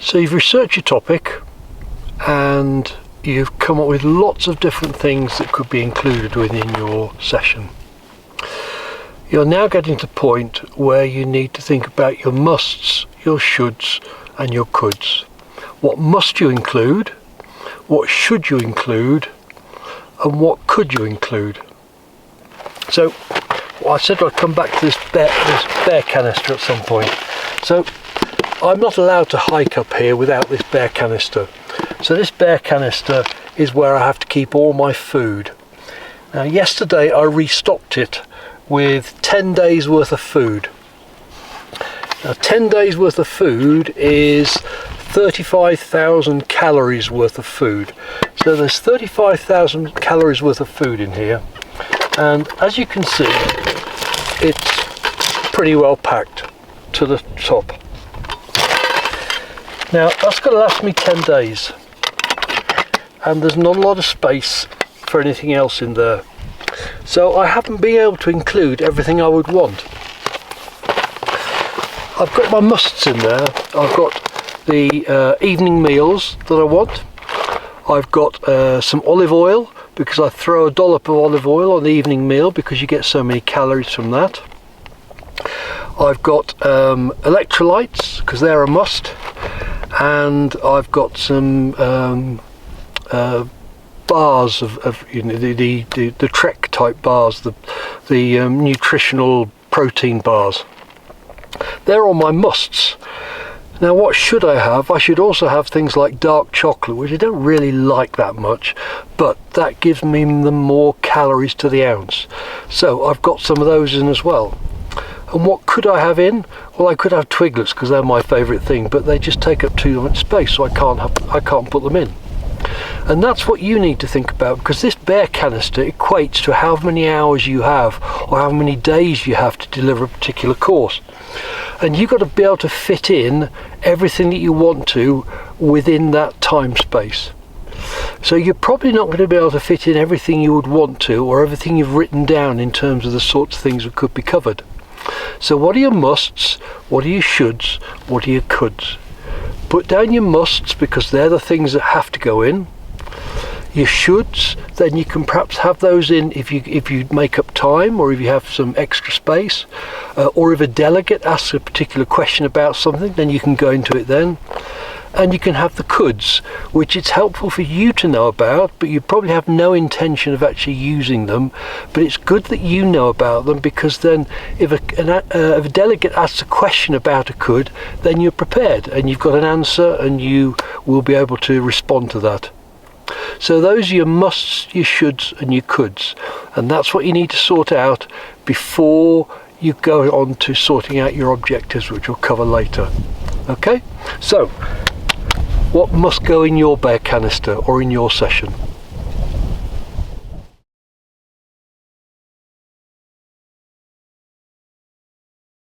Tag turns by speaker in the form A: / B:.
A: So you've researched your topic and you've come up with lots of different things that could be included within your session. You're now getting to the point where you need to think about your musts, your shoulds and your coulds. What must you include? What should you include? And what could you include? So I said I'd come back to this bear canister at some point. So I'm not allowed to hike up here without this bear canister. So this bear canister is where I have to keep all my food. Now yesterday I restocked it with 10 days worth of food. Now 10 days worth of food is 35,000 calories worth of food. So there's 35,000 calories worth of food in here, and as you can see it's pretty well packed to the top. Now that's going to last me 10 days and there's not a lot of space for anything else in there, so I haven't been able to include everything I would want. I've got my musts in there. I've got the evening meals that I want. I've got some olive oil, because I throw a dollop of olive oil on the evening meal because you get so many calories from that. I've got electrolytes, because they're a must, and I've got some bars of you know, the Trek type bars, the nutritional protein bars. They're all my musts. Now what should I have? I should also have things like dark chocolate, which I don't really like that much, but that gives me the more calories to the ounce. So I've got some of those in as well. And what could I have in? Well, I could have Twiglets, because they're my favourite thing, but they just take up too much space, so I can't put them in. And that's what you need to think about, because this bear canister equates to how many hours you have or how many days you have to deliver a particular course. And you've got to be able to fit in everything that you want to within that time space. So you're probably not going to be able to fit in everything you would want to, or everything you've written down in terms of the sorts of things that could be covered. So what are your musts? What are your shoulds? What are your coulds? Put down your musts, because they're the things that have to go in. Your shoulds, then you can perhaps have those in if you make up time, or if you have some extra space, or if a delegate asks a particular question about something, then you can go into it then. And you can have the coulds, which it's helpful for you to know about, but you probably have no intention of actually using them, but it's good that you know about them, because then if a delegate asks a question about a could, then you're prepared and you've got an answer and you will be able to respond to that. So those are your musts, your shoulds and your coulds, and that's what you need to sort out before you go on to sorting out your objectives, which we'll cover later. Okay, so what must go in your bear canister or in your session?